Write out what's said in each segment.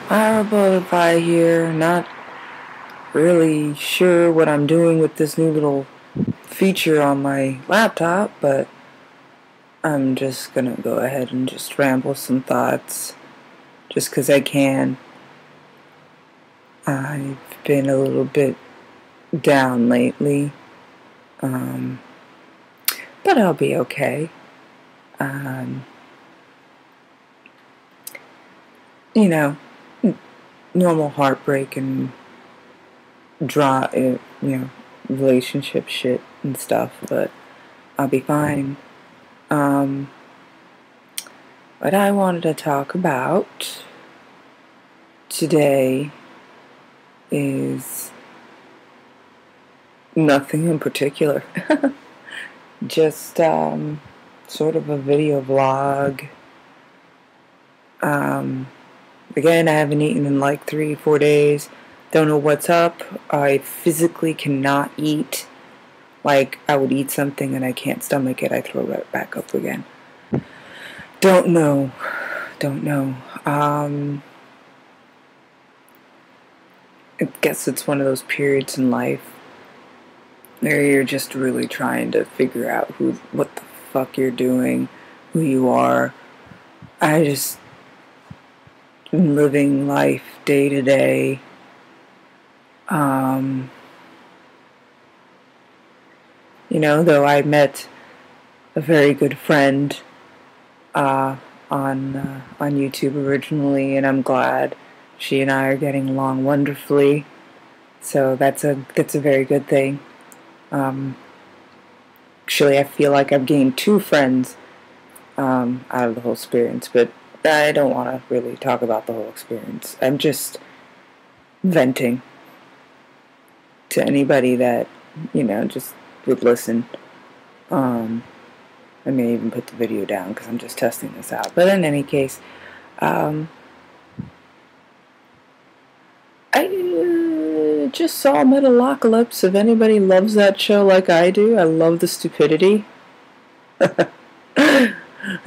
Butterfly here, not really sure what I'm doing with this new little feature on my laptop, but I'm just gonna go ahead and just ramble some thoughts just 'cause I can. I've been a little bit down lately, um, but I'll be okay. Um, you know, normal heartbreak and relationship shit and stuff, but I'll be fine. Um, what I wanted to talk about today is nothing in particular. Just sort of a video vlog. Again, I haven't eaten in like 3-4 days. Don't know what's up. I physically cannot eat. Like, I would eat something and I can't stomach it. I throw it back up again. Don't know. I guess it's one of those periods in life where you're just really trying to figure out what the fuck you're doing, who you are. I just am living life day to day. Though I met a very good friend on YouTube originally, and I'm glad she and I are getting along wonderfully. So that's a very good thing. Actually, I feel like I've gained 2 friends out of the whole experience, but I don't want to really talk about the whole experience. I'm just venting to anybody that, just would listen. I may even put the video down because I'm just testing this out. But in any case, I just saw Metalocalypse. If anybody loves that show like I do, I love the stupidity. The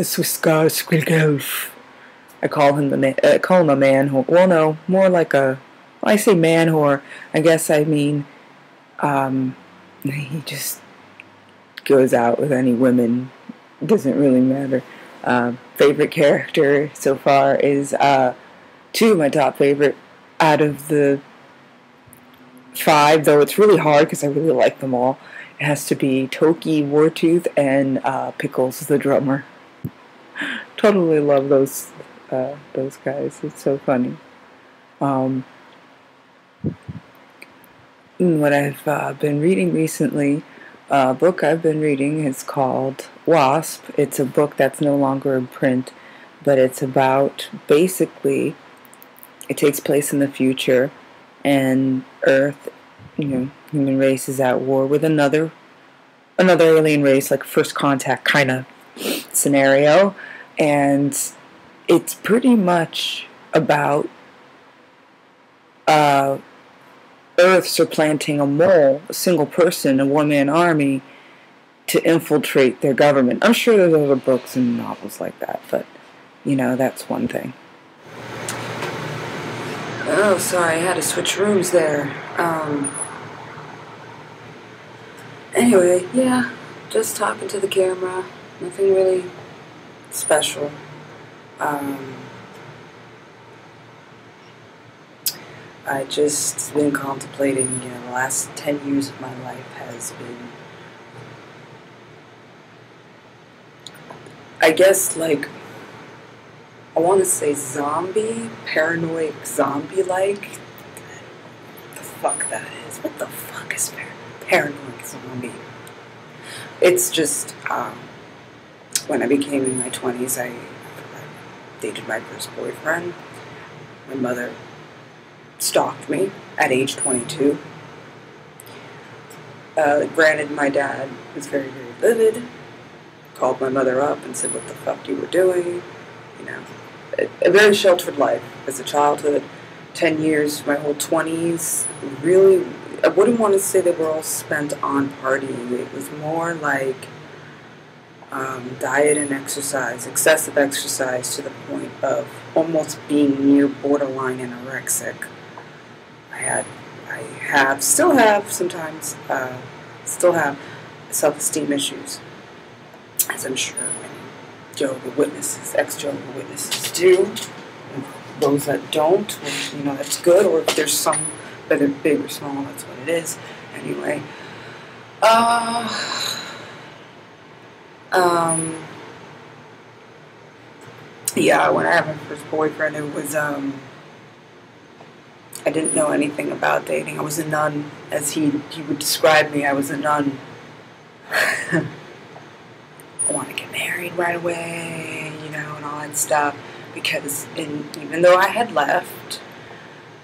Swiss guy, Squilgolf. I call him a man whore. Well, no, more like when I say man whore, I guess I mean, he just goes out with any women. Doesn't really matter. Favorite character so far is 2 of my top favorite out of the 5, though it's really hard because I really like them all. It has to be Toki Wartooth and Pickles the drummer. Totally love those guys. It's so funny. What I've been reading recently, a book I've been reading is called Wasp. It's a book that's no longer in print, but it's about, basically, it takes place in the future, and Earth, human race is at war with another alien race, like first contact kind of scenario, and it's pretty much about Earth supplanting a mole, a single person, a one-man army, to infiltrate their government. I'm sure there's other books and novels like that, but, that's one thing. Oh, sorry, I had to switch rooms there. Anyway, yeah, just talking to the camera. Nothing really special. I just been contemplating, the last 10 years of my life has been, I guess, like, I want to say paranoid zombie-like. What the fuck that is? What the fuck is paranoid zombie? It's just, when I became in my 20s, I dated my first boyfriend. My mother stalked me at age 22. Granted, my dad was very, very livid. Called my mother up and said what the fuck you were doing. A very sheltered life as a childhood. 10 years, my whole 20s, really, I wouldn't want to say they were all spent on partying. It was more like, diet and exercise, excessive exercise to the point of almost being near borderline anorexic. I have, still have sometimes, still have self-esteem issues, as I'm sure many Jehovah's Witnesses, ex-Jehovah's Witnesses do. And those that don't, well, that's good, or if there's some, whether big or small, that's what it is. Anyway, yeah, when I had my first boyfriend, it was, I didn't know anything about dating. I was a nun, as he would describe me. I was a nun. I want to get married right away, and all that stuff. Because even though I had left,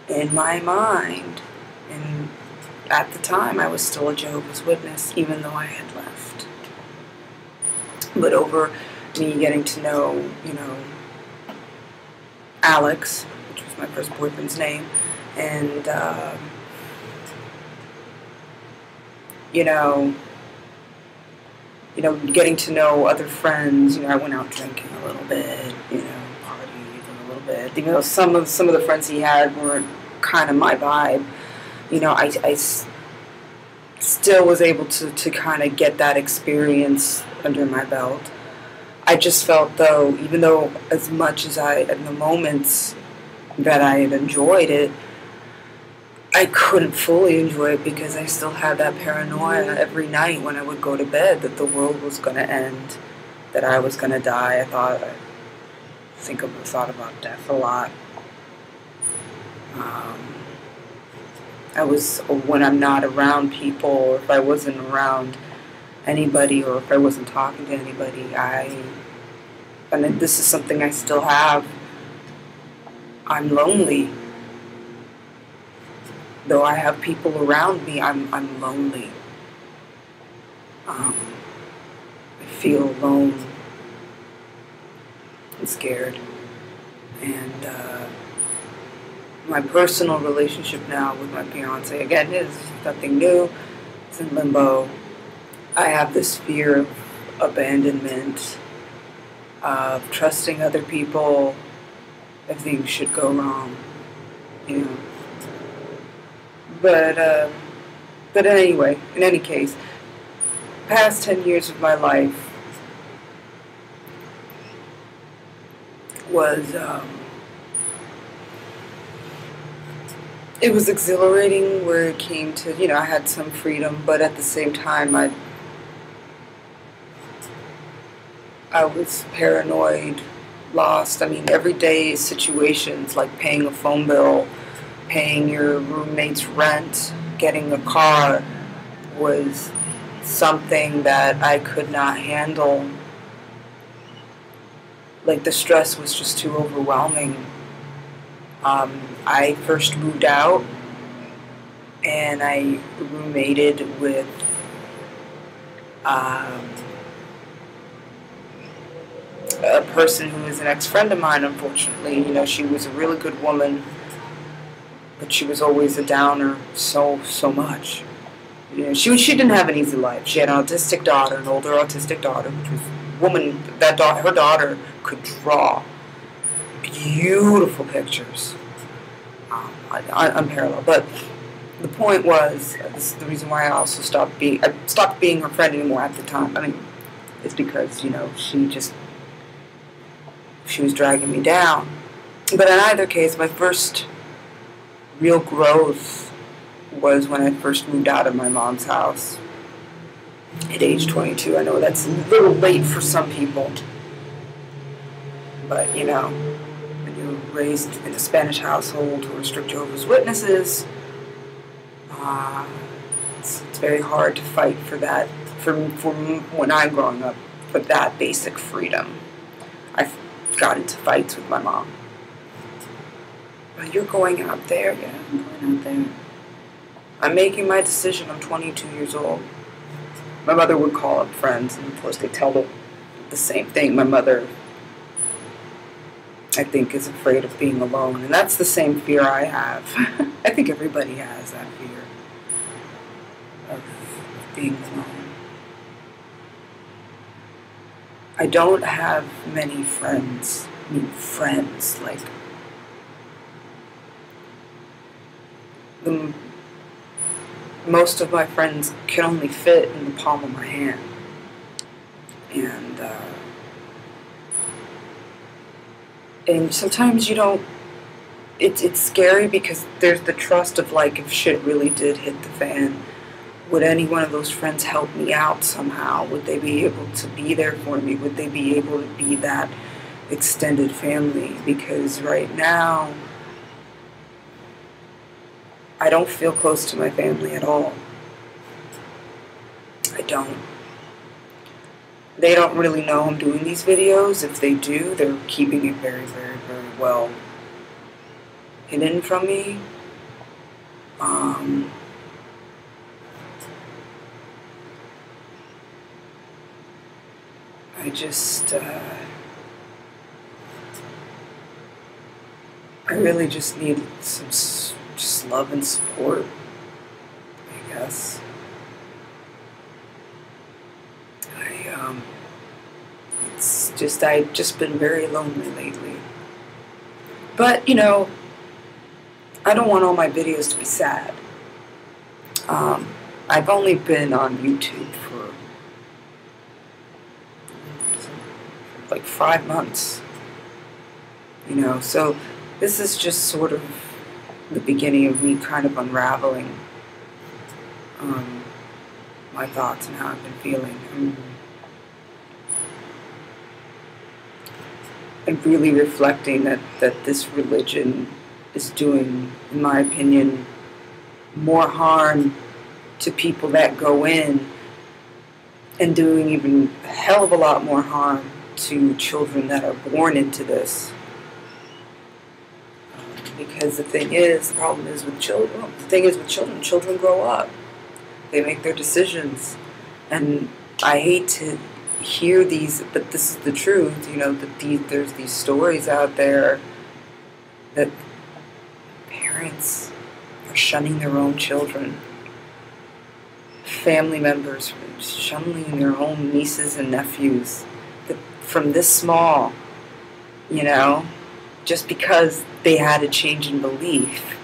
in my mind, and at the time, I was still a Jehovah's Witness, even though I had left. But over me getting to know, Alex, which was my first boyfriend's name, and, getting to know other friends, I went out drinking a little bit, partying a little bit. Some of the friends he had weren't kind of my vibe. I still was able to kind of get that experience under my belt. I just felt, though, even though as much as in the moments that I had enjoyed it, I couldn't fully enjoy it because I still had that paranoia every night when I would go to bed that the world was going to end, that I was going to die. I thought about death a lot. When I'm not around people, or if I wasn't around anybody, or if I wasn't talking to anybody, and this is something I still have, I'm lonely. Though I have people around me, I'm lonely. I feel alone and scared. And my personal relationship now with my fiance, again, is nothing new. It's in limbo. I have this fear of abandonment, of trusting other people if things should go wrong, But anyway, in any case, past 10 years of my life was, it was exhilarating where it came to, I had some freedom, but at the same time, I was paranoid, lost. Everyday situations like paying a phone bill, paying your roommate's rent, getting a car was something that I could not handle. Like, the stress was just too overwhelming. I first moved out and I roommated with a person who is an ex-friend of mine, unfortunately. She was a really good woman, but she was always a downer so much. She didn't have an easy life. She had an autistic daughter, an older autistic daughter, which was a woman, her daughter could draw beautiful pictures. Unparalleled. But the point was, this is the reason why I also stopped being her friend anymore at the time. It's because, she was dragging me down. But in either case, my first real growth was when I first moved out of my mom's house at age 22. I know that's a little late for some people, but when you're raised in a Spanish household who are strict Jehovah's Witnesses, it's very hard to fight for that. For when I'm growing up, for that basic freedom, I got into fights with my mom. You're going out there? Yeah, I'm going out there. I'm making my decision. I'm 22 years old. My mother would call up friends, and of course they tell them the same thing. My mother, I think, is afraid of being alone, and that's the same fear I have. I think everybody has that fear of being alone. I don't have many friends. I mean, friends, like, most of my friends can only fit in the palm of my hand. And sometimes you don't, it's scary because there's the trust of, like, if shit really did hit the fan, would any one of those friends help me out somehow? Would they be able to be there for me? Would they be able to be that extended family? Because right now, I don't feel close to my family at all. I don't. They don't really know I'm doing these videos. If they do, they're keeping it very, very, very well hidden from me. I just, I really just need some just love and support, I guess. It's just, I've just been very lonely lately. But, you know, I don't want all my videos to be sad. I've only been on YouTube for like 5 months, you know, so this is just sort of the beginning of me kind of unraveling my thoughts and how I've been feeling. And really reflecting that this religion is doing, in my opinion, more harm to people that go in and doing even a hell of a lot more harm to children that are born into this. Because the problem is with children, children grow up. They make their decisions. And I hate to hear these, but this is the truth, you know, that there's these stories out there that parents are shunning their own children. Family members shunning their own nieces and nephews from this small, you know, just because they had a change in belief.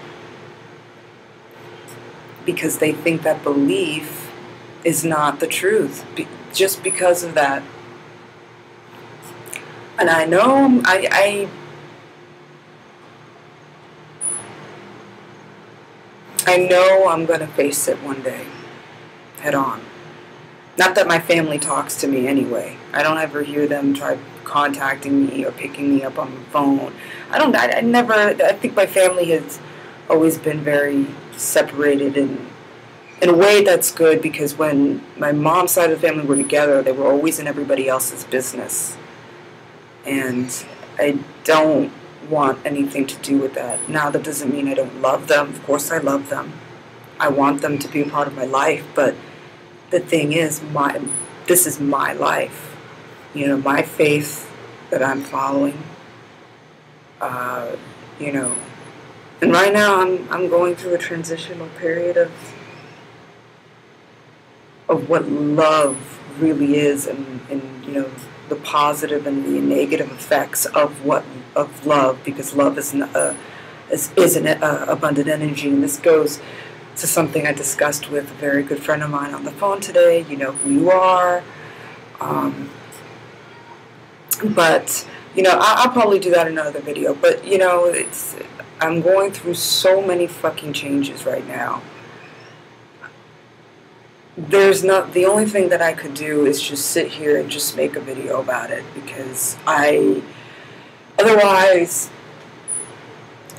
Because they think that belief is not the truth, just because of that. And I know I know I'm going to face it one day, head on. Not that my family talks to me anyway. I don't ever hear them try contacting me or picking me up on the phone. I think my family has always been very separated, and in a way that's good, because when my mom's side of the family were together, they were always in everybody else's business. And I don't want anything to do with that. Now, that doesn't mean I don't love them. Of course I love them. I want them to be a part of my life, but the thing is, this is my life. You know, my faith that I'm following. You know, and right now I'm going through a transitional period of what love really is, and you know, the positive and the negative effects of love, because love is an abundant energy. And this goes to something I discussed with a very good friend of mine on the phone today. You know who you are. But, you know, I'll probably do that in another video. But, you know, I'm going through so many fucking changes right now. The only thing that I could do is just sit here and just make a video about it, because otherwise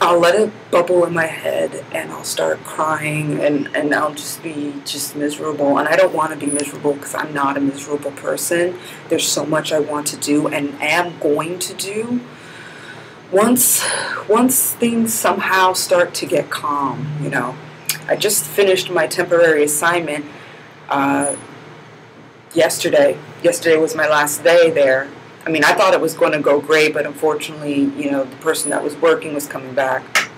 I'll let it bubble in my head and I'll start crying, and I'll just be miserable. And I don't want to be miserable, because I'm not a miserable person. There's so much I want to do and am going to do once things somehow start to get calm, you know. I just finished my temporary assignment yesterday. Yesterday was my last day there. I mean, I thought it was going to go great, but unfortunately, you know, the person that was working was coming back.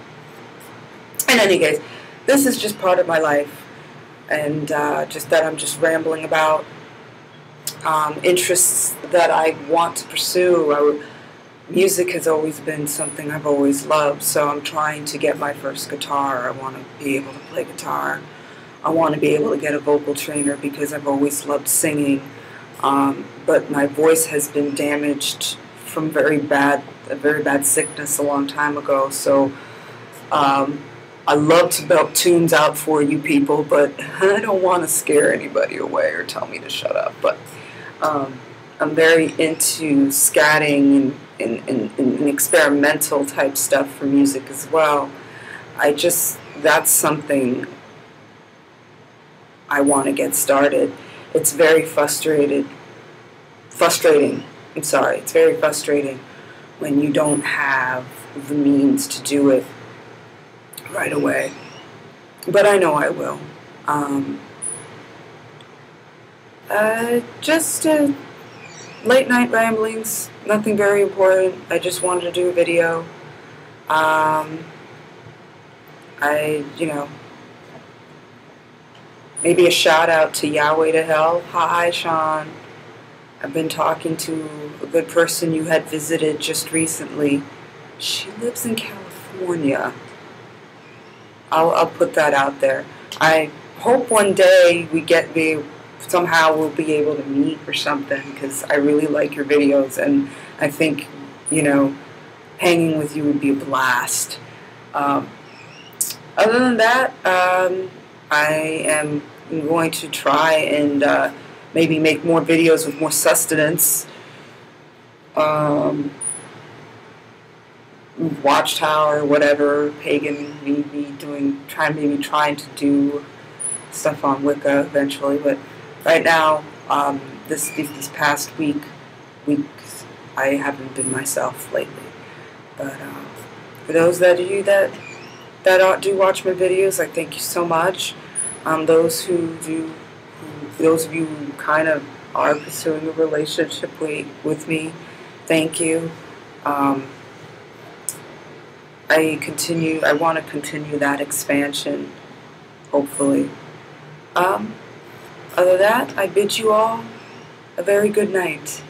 In any case, this is just part of my life, and just that I'm just rambling about. interests that I want to pursue. Music has always been something I've always loved, so I'm trying to get my first guitar. I want to be able to play guitar. I want to be able to get a vocal trainer because I've always loved singing, but my voice has been damaged from a very bad sickness a long time ago, so I love to belt tunes out for you people, but I don't want to scare anybody away or tell me to shut up, but I'm very into scatting and experimental type stuff for music as well. That's something I want to get started. It's very frustrating. It's very frustrating when you don't have the means to do it right away. But I know I will. Just late night ramblings, nothing very important. I just wanted to do a video. Maybe a shout out to Yahweh to Hell. Hi, Sean. I've been talking to a good person you had visited just recently. She lives in California. I'll put that out there. I hope one day somehow we'll be able to meet or something, because I really like your videos, and I think, hanging with you would be a blast. Other than that, I am going to try and maybe make more videos with more sustenance. Watchtower, whatever, pagan, trying to do stuff on Wicca eventually, but right now, this past weeks, I haven't been myself lately. But for those of you that do watch my videos, I thank you so much. Those of you who kind of are pursuing a relationship with me, thank you. I want to continue that expansion, hopefully. Other than that, I bid you all a very good night.